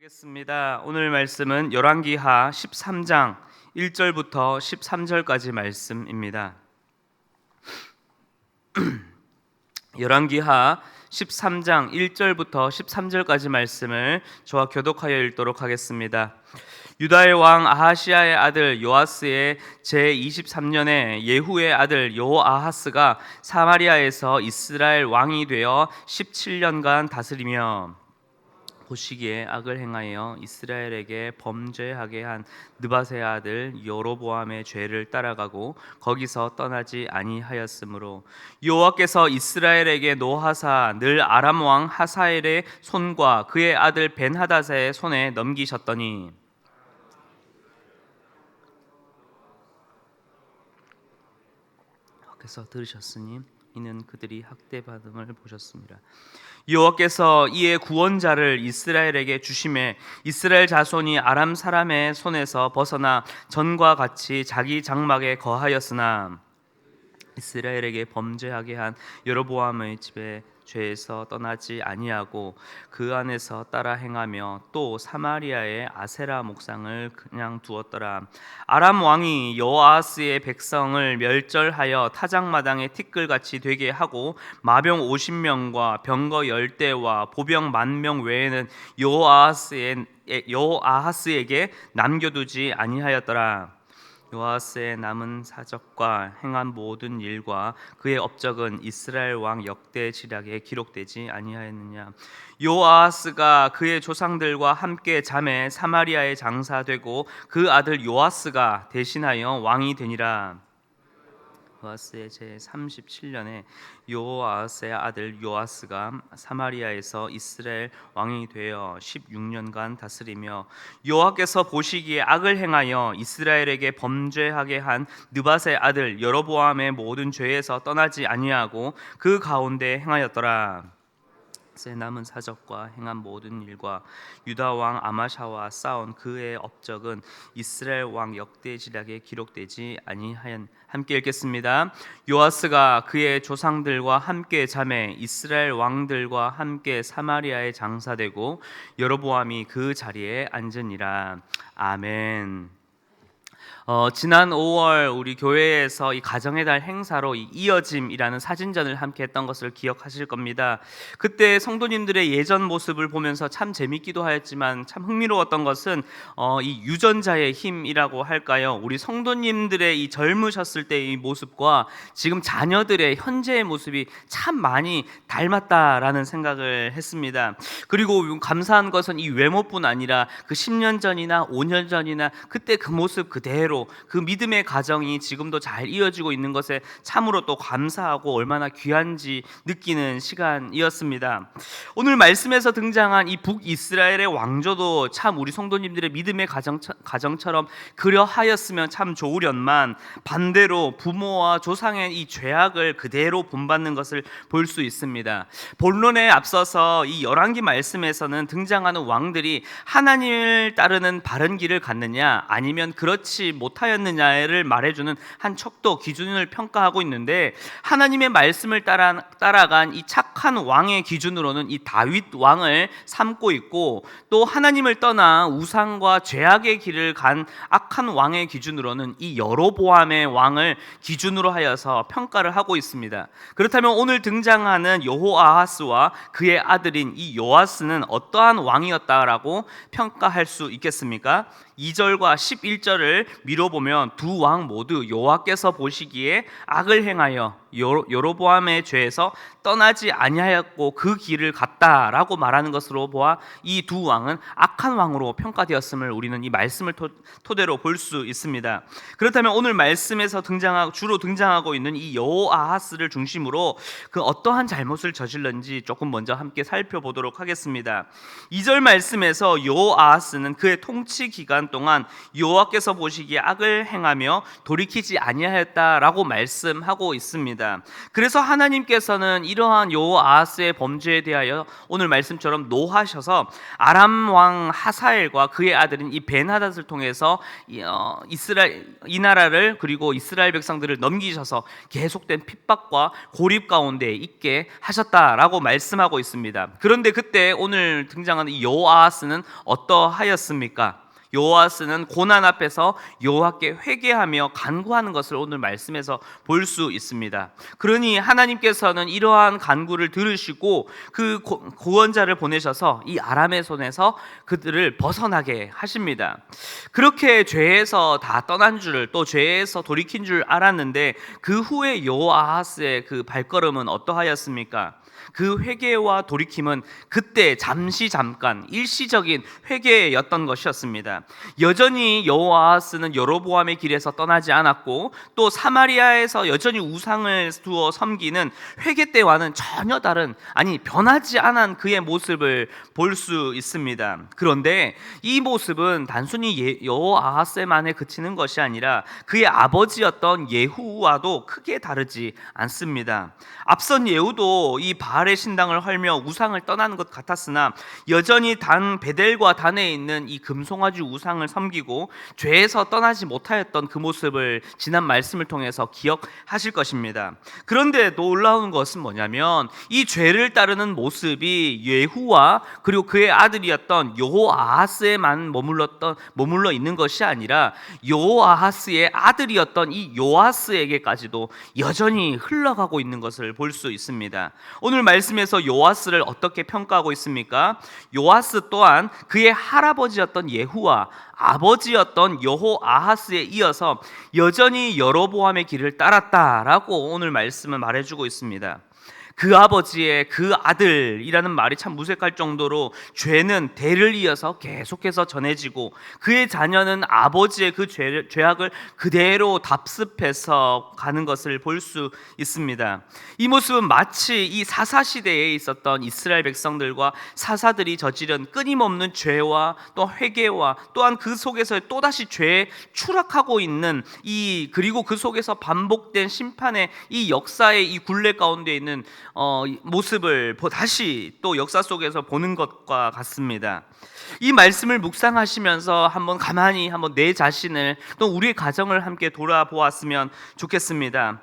겠습니다. 오늘 말씀은 열왕기하 13장 1절부터 13절까지 말씀입니다. 열왕기하 13장 1절부터 13절까지 말씀을 저와 교독하여 읽도록 하겠습니다. 유다의 왕 아하시아의 아들 요아스의 제23년에 예후의 아들 요아하스가 사마리아에서 이스라엘 왕이 되어 17년간 다스리며 보시기에 악을 행하여 이스라엘에게 범죄하게 한 느밧의 아들 여로보암의 죄를 따라가고 거기서 떠나지 아니하였으므로 여호와께서 이스라엘에게 노하사 늘 아람 왕 하사엘의 손과 그의 아들 벤하닷의 손에 넘기셨더니 여호와께서 들으셨으니 이는 그들이 학대받음을 보셨습니다. 여호와께서 이에 구원자를 이스라엘에게 주심에 이스라엘 자손이 아람 사람의 손에서 벗어나 전과 같이 자기 장막에 거하였으나 이스라엘에게 범죄하게 한 여로보암의 집에 죄에서 떠나지 아니하고 그 안에서 따라 행하며 또 사마리아의 아세라 목상을 그냥 두었더라. 아람 왕이 여호아스의 백성을 멸절하여 타작마당에 티끌같이 되게 하고 마병 50명과 병거 10대와 보병 10,000명 외에는 여호아하스에게 남겨두지 아니하였더라. 요아스의 남은 사적과 행한 모든 일과 그의 업적은 이스라엘 왕 역대지략에 기록되지 아니하였느냐. 요아스가 그의 조상들과 함께 잠에 사마리아에 장사되고 그 아들 요아스가 대신하여 왕이 되니라. 요아스의 제37년에 요아스의 아들 요아스가 사마리아에서 이스라엘 왕이 되어 16년간 다스리며 여호와께서 보시기에 악을 행하여 이스라엘에게 범죄하게 한 느밧의 아들 여로보암의 모든 죄에서 떠나지 아니하고 그 가운데 행하였더라. 남은 사적과 행한 모든 일과 유다 왕 아마샤와 싸운 그의 업적은 이스라엘 왕 역대지략에 기록되지 아니하였. 함께 읽겠습니다. 요아스가 그의 조상들과 함께 잠에 이스라엘 왕들과 함께 사마리아에 장사되고 여로보암이 그 자리에 앉으니라. 아멘. 지난 5월 우리 교회에서 이 가정의 달 행사로 이 이어짐이라는 사진전을 함께 했던 것을 기억하실 겁니다. 그때 성도님들의 예전 모습을 보면서 참 재밌기도 하였지만 참 흥미로웠던 것은 이 유전자의 힘이라고 할까요? 우리 성도님들의 이 젊으셨을 때의 모습과 지금 자녀들의 현재의 모습이 참 많이 닮았다라는 생각을 했습니다. 그리고 감사한 것은 이 외모뿐 아니라 그 10년 전이나 5년 전이나 그때 그 모습 그대로 그 믿음의 가정이 지금도 잘 이어지고 있는 것에 참으로 또 감사하고 얼마나 귀한지 느끼는 시간이었습니다. 오늘 말씀에서 등장한 이 북이스라엘의 왕조도 참 우리 성도님들의 믿음의 가정처럼 그려하였으면 참 좋으련만 반대로 부모와 조상의 이 죄악을 그대로 본받는 것을 볼 수 있습니다. 본론에 앞서서 이 열왕기 말씀에서는 등장하는 왕들이 하나님을 따르는 바른 길을 갔느냐 아니면 그렇지 못하였느냐를 말해주는 한 척도 기준을 평가하고 있는데 하나님의 말씀을 따라간 이 착한 왕의 기준으로는 이 다윗 왕을 삼고 있고 또 하나님을 떠나 우상과 죄악의 길을 간 악한 왕의 기준으로는 이 여로보암의 왕을 기준으로 하여서 평가를 하고 있습니다. 그렇다면 오늘 등장하는 여호아하스와 그의 아들인 이 요아스는 어떠한 왕이었다라고 평가할 수 있겠습니까? 2절과 11절을 미뤄보면 두 왕 모두 여호와께서 보시기에 악을 행하여 여로보암의 죄에서 떠나지 아니하였고 그 길을 갔다라고 말하는 것으로 보아 이 두 왕은 악한 왕으로 평가되었음을 우리는 이 말씀을 토대로 볼 수 있습니다. 그렇다면 오늘 말씀에서 주로 등장하고 있는 이 여호아하스를 중심으로 그 어떠한 잘못을 저질렀는지 조금 먼저 함께 살펴보도록 하겠습니다. 2절 말씀에서 여호아하스는 그의 통치 기간 동안 여호와께서 보시기에 보시기에 악을 행하며 돌이키지 아니하였다라고 말씀하고 있습니다. 그래서 하나님께서는 이러한 여호아하스의 범죄에 대하여 오늘 말씀처럼 노하셔서 아람 왕 하사엘과 그의 아들인 이 벤하닷을 통해서 이 나라를 그리고 이스라엘 백성들을 넘기셔서 계속된 핍박과 고립 가운데 있게 하셨다라고 말씀하고 있습니다. 그런데 그때 오늘 등장하는 이 여호아하스는 어떠하였습니까? 여호아스는 고난 앞에서 여호와께 회개하며 간구하는 것을 오늘 말씀에서 볼 수 있습니다. 그러니 하나님께서는 이러한 간구를 들으시고 그 구원자를 보내셔서 이 아람의 손에서 그들을 벗어나게 하십니다. 그렇게 죄에서 다 떠난 줄, 또 죄에서 돌이킨 줄 알았는데 그 후에 여호아하스의 그 발걸음은 어떠하였습니까? 그 회개와 돌이킴은 그때 잠깐 일시적인 회개였던 것이었습니다. 여전히 여호아하스는 여로보암의 길에서 떠나지 않았고 또 사마리아에서 여전히 우상을 두어 섬기는 회개 때와는 전혀 다른, 아니 변하지 않은 그의 모습을 볼 수 있습니다. 그런데 이 모습은 단순히 여호아하스만에 그치는 것이 아니라 그의 아버지였던 예후와도 크게 다르지 않습니다. 앞선 예후도 이 바알의 신당을 헐며 우상을 떠나는 것 같았으나 여전히 단 베델과 단에 있는 이 금송아지 우상을 섬기고 죄에서 떠나지 못하였던 그 모습을 지난 말씀을 통해서 기억하실 것입니다. 그런데 놀라운 것은 뭐냐면 이 죄를 따르는 모습이 예후와 그리고 그의 아들이었던 여호아하스에만 머물러 있는 것이 아니라 여호아하스의 아들이었던 이 요아스에게까지도 여전히 흘러가고 있는 것을 볼 수 있습니다. 오늘 말씀에서 요아스를 어떻게 평가하고 있습니까? 요아스 또한 그의 할아버지였던 예후와 아버지였던 여호아하스에 이어서 여전히 여로보암의 길을 따랐다라고 오늘 말씀은 말해주고 있습니다. 그 아버지의 그 아들이라는 말이 참 무색할 정도로 죄는 대를 이어서 계속해서 전해지고 그의 자녀는 아버지의 그 죄악을 그대로 답습해서 가는 것을 볼 수 있습니다. 이 모습은 마치 이 사사시대에 있었던 이스라엘 백성들과 사사들이 저지른 끊임없는 죄와 또 회개와 또한 그 속에서 또다시 죄에 추락하고 있는 그리고 그 속에서 반복된 심판의 이 역사의 이 굴레 가운데 있는 모습을 다시 또 역사 속에서 보는 것과 같습니다. 이 말씀을 묵상하시면서 가만히 내 자신을 또 우리의 가정을 함께 돌아보았으면 좋겠습니다.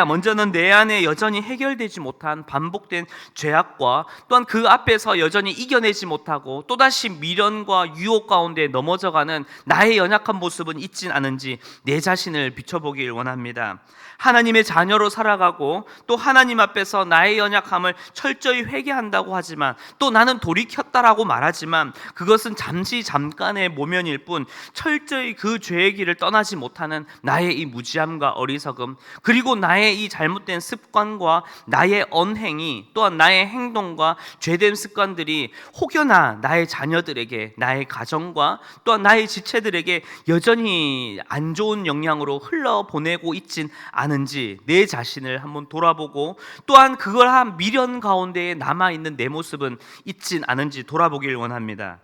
먼저는 내 안에 여전히 해결되지 못한 반복된 죄악과 또한 그 앞에서 여전히 이겨내지 못하고 또다시 미련과 유혹 가운데 넘어져가는 나의 연약한 모습은 있진 않은지 내 자신을 비춰보길 원합니다. 하나님의 자녀로 살아가고 또 하나님 앞에서 나의 연약함을 철저히 회개한다고 하지만 또 나는 돌이켰다라고 말하지만 그것은 잠깐의 모면일 뿐 철저히 그 죄의 길을 떠나지 못하는 나의 이 무지함과 어리석음, 그리고 나의 이 잘못된 습관과 나의 언행이 또한 나의 행동과 죄된 습관들이 혹여나 나의 자녀들에게, 나의 가정과 또한 나의 지체들에게 여전히 안 좋은 영향으로 흘러보내고 있진 않은지 내 자신을 한번 돌아보고 또한 그걸 한 미련 가운데에 남아있는 내 모습은 있진 않은지 돌아보길 원합니다.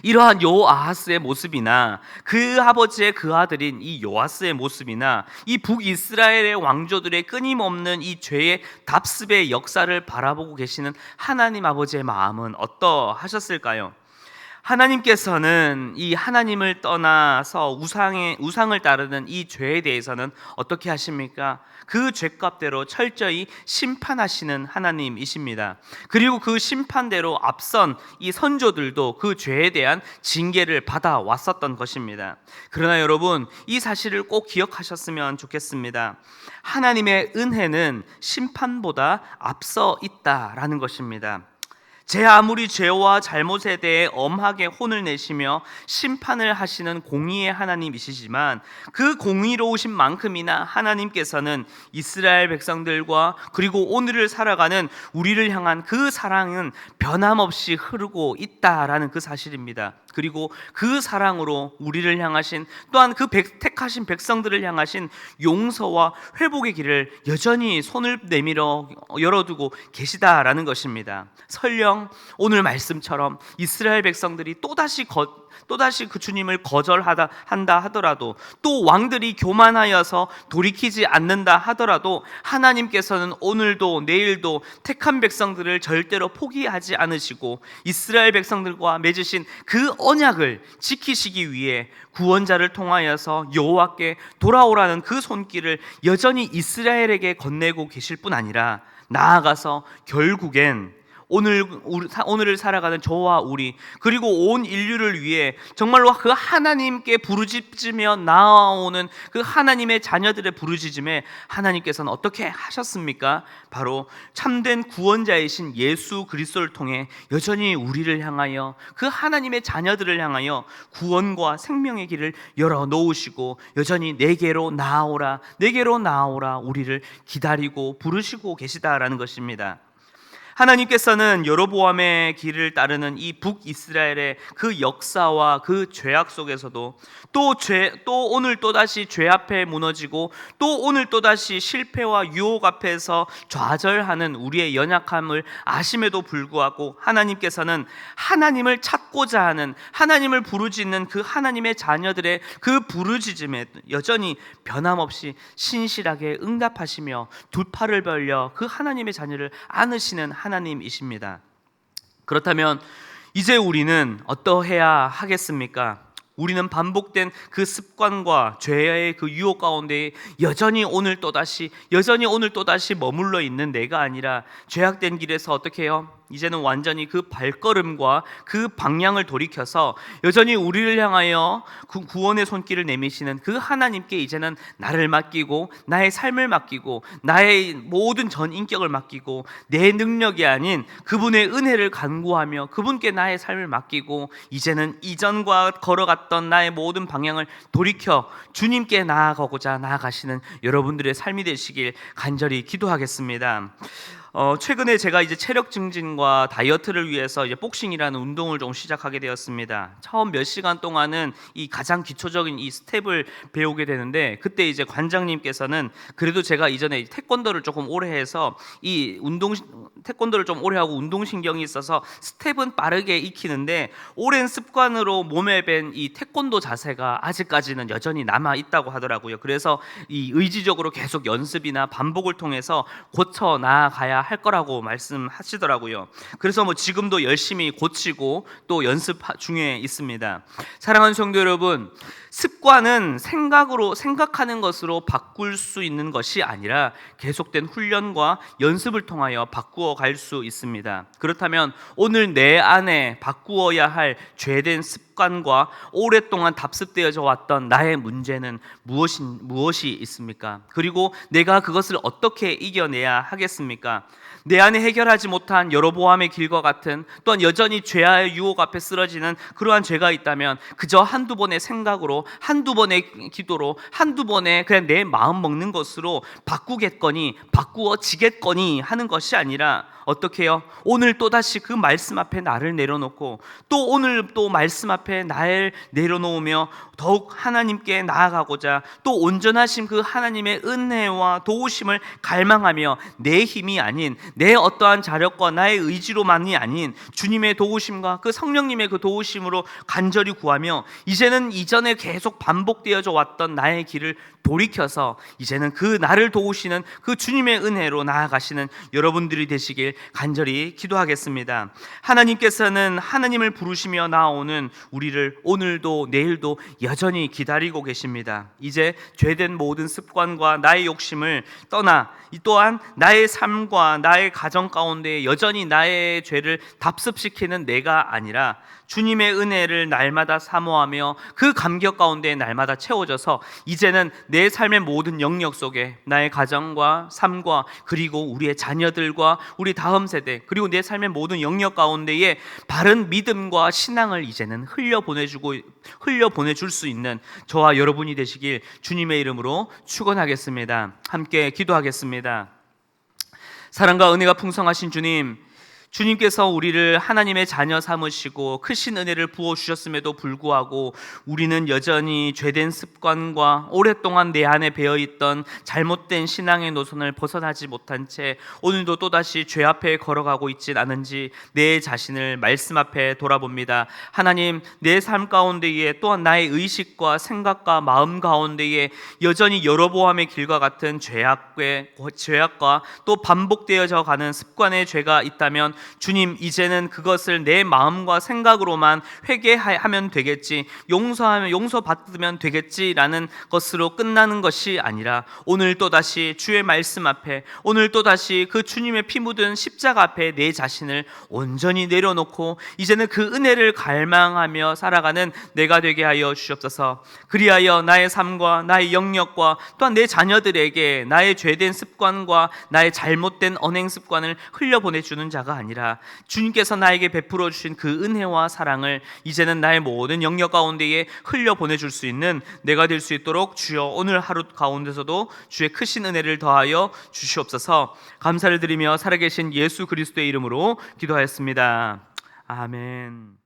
이러한 여호아하스의 모습이나 그 아버지의 그 아들인 이 요아스의 모습이나 이 북이스라엘의 왕조들의 끊임없는 이 죄의 답습의 역사를 바라보고 계시는 하나님 아버지의 마음은 어떠하셨을까요? 하나님께서는 이 하나님을 떠나서 우상을 따르는 이 죄에 대해서는 어떻게 하십니까? 그 죄값대로 철저히 심판하시는 하나님이십니다. 그리고 그 심판대로 앞선 이 선조들도 그 죄에 대한 징계를 받아왔었던 것입니다. 그러나 여러분, 이 사실을 꼭 기억하셨으면 좋겠습니다. 하나님의 은혜는 심판보다 앞서 있다라는 것입니다. 제 아무리 죄와 잘못에 대해 엄하게 혼을 내시며 심판을 하시는 공의의 하나님이시지만 그 공의로우신 만큼이나 하나님께서는 이스라엘 백성들과 그리고 오늘을 살아가는 우리를 향한 그 사랑은 변함없이 흐르고 있다라는 그 사실입니다. 그리고 그 사랑으로 우리를 향하신, 또한 그 택하신 백성들을 향하신 용서와 회복의 길을 여전히 손을 내밀어 열어두고 계시다라는 것입니다. 설령 오늘 말씀처럼 이스라엘 백성들이 또다시 그 주님을 한다 하더라도, 또 왕들이 교만하여서 돌이키지 않는다 하더라도, 하나님께서는 오늘도 내일도 택한 백성들을 절대로 포기하지 않으시고 이스라엘 백성들과 맺으신 그 언약을 지키시기 위해 구원자를 통하여서 여호와께 돌아오라는 그 손길을 여전히 이스라엘에게 건네고 계실 뿐 아니라, 나아가서 결국엔 오늘을 살아가는 저와 우리, 그리고 온 인류를 위해 정말로 그 하나님께 부르짖으며 나아오는 그 하나님의 자녀들의 부르짖음에 하나님께서는 어떻게 하셨습니까? 바로 참된 구원자이신 예수 그리스도를 통해 여전히 우리를 향하여, 그 하나님의 자녀들을 향하여 구원과 생명의 길을 열어놓으시고 여전히 내게로 나아오라, 내게로 나아오라 우리를 기다리고 부르시고 계시다라는 것입니다. 하나님께서는 여로보암의 길을 따르는 이 북이스라엘의 그 역사와 그 죄악 속에서도 또 오늘 또다시 죄 앞에 무너지고, 또 오늘 또다시 실패와 유혹 앞에서 좌절하는 우리의 연약함을 아심에도 불구하고, 하나님께서는 하나님을 찾고자 하는, 하나님을 부르짖는 그 하나님의 자녀들의 그 부르짖음에 여전히 변함없이 신실하게 응답하시며 두 팔을 벌려 그 하나님의 자녀를 안으시는 하나님이십니다. 그렇다면 이제 우리는 어떠해야 하겠습니까? 우리는 반복된 그 습관과 죄의 그 유혹 가운데 여전히 오늘 또다시 머물러 있는 내가 아니라, 죄악된 길에서 어떻게 해요? 이제는 완전히 그 발걸음과 그 방향을 돌이켜서 여전히 우리를 향하여 그 구원의 손길을 내미시는 그 하나님께 이제는 나를 맡기고, 나의 삶을 맡기고, 나의 모든 전 인격을 맡기고, 내 능력이 아닌 그분의 은혜를 간구하며 그분께 나의 삶을 맡기고, 이제는 이전과 걸어갔던 나의 모든 방향을 돌이켜 주님께 나아가시는 여러분들의 삶이 되시길 간절히 기도하겠습니다. 최근에 제가 이제 체력 증진과 다이어트를 위해서 이제 복싱이라는 운동을 좀 시작하게 되었습니다. 처음 몇 시간 동안은 이 가장 기초적인 이 스텝을 배우게 되는데, 그때 이제 관장님께서는 그래도 제가 이전에 태권도를 조금 오래 해서 태권도를 좀 오래 하고 운동신경이 있어서 스텝은 빠르게 익히는데, 오랜 습관으로 몸에 밴 이 태권도 자세가 아직까지는 여전히 남아 있다고 하더라고요. 그래서 이 의지적으로 계속 연습이나 반복을 통해서 고쳐 나아가야 할 거라고 말씀하시더라고요. 그래서 지금도 열심히 고치고 또 연습 중에 있습니다. 사랑하는 성도 여러분, 습관은 생각하는 것으로 바꿀 수 있는 것이 아니라 계속된 훈련과 연습을 통하여 바꾸어 갈 수 있습니다. 그렇다면 오늘 내 안에 바꾸어야 할 죄된 습관과 오랫동안 답습되어져 왔던 나의 문제는 무엇이 있습니까? 그리고 내가 그것을 어떻게 이겨내야 하겠습니까? 내 안에 해결하지 못한 여로보암의 길과 같은, 또한 여전히 죄의 유혹 앞에 쓰러지는 그러한 죄가 있다면, 그저 한두 번의 생각으로, 한두 번의 기도로, 한두 번의 그냥 내 마음 먹는 것으로 바꾸어지겠거니 하는 것이 아니라, 어떻게 해요? 오늘 또다시 그 말씀 앞에 나를 내려놓고, 또 오늘 또 말씀 앞에 나를 내려놓으며 더욱 하나님께 나아가고자, 또 온전하신 그 하나님의 은혜와 도우심을 갈망하며, 내 힘이 아닌, 내 어떠한 자력과 나의 의지로만이 아닌 주님의 도우심과 그 성령님의 그 도우심으로 간절히 구하며, 이제는 이전에 계속 반복되어져 왔던 나의 길을 돌이켜서 이제는 그 나를 도우시는 그 주님의 은혜로 나아가시는 여러분들이 되시길 간절히 기도하겠습니다. 하나님께서는 하나님을 부르시며 나오는 우리를 오늘도 내일도 여전히 기다리고 계십니다. 이제 죄된 모든 습관과 나의 욕심을 떠나, 또한 나의 삶과 나의 가정 가운데 여전히 나의 죄를 답습시키는 내가 아니라, 주님의 은혜를 날마다 사모하며 그 감격 가운데 날마다 채워져서 이제는 내 삶의 모든 영역 속에 나의 가정과 삶과, 그리고 우리의 자녀들과 우리 다음 세대, 그리고 내 삶의 모든 영역 가운데에 바른 믿음과 신앙을 이제는 흘려보내줄 수 있는 저와 여러분이 되시길 주님의 이름으로 축원하겠습니다. 함께 기도하겠습니다. 사랑과 은혜가 풍성하신 주님, 주님께서 우리를 하나님의 자녀 삼으시고 크신 은혜를 부어주셨음에도 불구하고 우리는 여전히 죄된 습관과 오랫동안 내 안에 배어있던 잘못된 신앙의 노선을 벗어나지 못한 채 오늘도 또다시 죄 앞에 걸어가고 있진 않은지 내 자신을 말씀 앞에 돌아봅니다. 하나님, 내 삶 가운데에 또한 나의 의식과 생각과 마음 가운데에 여전히 여로보암의 길과 같은 죄악과 또 반복되어져 가는 습관의 죄가 있다면 주님, 이제는 그것을 내 마음과 생각으로만 회개하면 되겠지, 용서받으면 되겠지라는 것으로 끝나는 것이 아니라 오늘 또다시 주의 말씀 앞에, 오늘 또다시 그 주님의 피 묻은 십자가 앞에 내 자신을 온전히 내려놓고 이제는 그 은혜를 갈망하며 살아가는 내가 되게 하여 주시옵소서. 그리하여 나의 삶과 나의 영역과 또한 내 자녀들에게 나의 죄된 습관과 나의 잘못된 언행 습관을 흘려보내주는 자가 아니라 주님께서 나에게 베풀어 주신 그 은혜와 사랑을 이제는 나의 모든 영역 가운데에 흘려보내줄 수 있는 내가 될 수 있도록 주여 오늘 하루 가운데서도 주의 크신 은혜를 더하여 주시옵소서. 감사를 드리며 살아계신 예수 그리스도의 이름으로 기도하였습니다. 아멘.